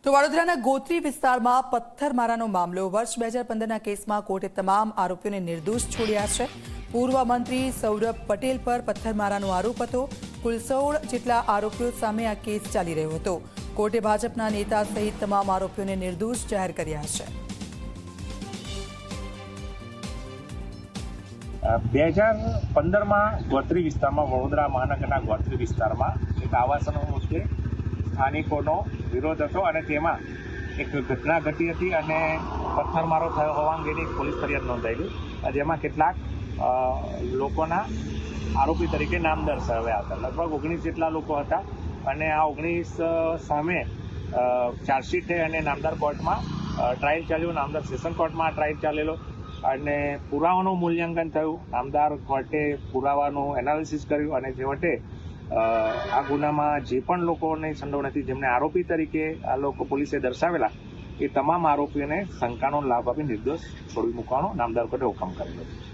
તો વડોદરાના ગોત્રી વિસ્તારમાં પથ્થરમારાનો મામલો વર્ષ 2015ના કેસમાં કોર્ટે તમામ આરોપીઓને નિર્દોષ છોડ્યા છે। પૂર્વ મંત્રી સૌરભ પટેલ પર પથ્થરમારાનો આરોપ હતો। કુલ 16 જેટલા આરોપીઓ સામે આ કેસ ચાલી રહ્યો હતો। કોર્ટે ભાજપના નેતા સહિત તમામ આરોપીઓને નિર્દોષ જાહેર કર્યા છે। 2015માં ગોત્રી વિસ્તારમાં વડોદરા મહાનગરના ગોત્રી વિસ્તારમાં એક આવાસનો મુદ્દે સ્થાનિકોનો વિરોધ હતો અને તેમાં એક ઘટના ઘટી હતી અને પથ્થરમારો થયો હોવા અંગેની પોલીસ ફરિયાદ નોંધાયેલી, જેમાં કેટલાક લોકોના આરોપી તરીકે નામ દર્શાવ્યા હતા। લગભગ 19 જેટલા લોકો હતા અને આ 19 સામે ચાર્જશીટ થઈ અને નામદાર કોર્ટમાં ટ્રાયલ ચાલ્યો। નામદાર સેશન કોર્ટમાં આ ટ્રાયલ ચાલેલો અને પુરાવાનું મૂલ્યાંકન થયું। નામદાર કોર્ટે પુરાવાનું એનાલિસિસ કર્યું અને છેવટે આ ગુનામાં જે પણ લોકોની સંડોવણી હતી, જેમને આરોપી તરીકે આ લોકો પોલીસે દર્શાવેલા, એ તમામ આરોપીઓને શંકાનો લાભ આપી નિર્દોષ છોડી મૂકવાનો નામદાર કોર્ટે હુકમ કરેલો છે।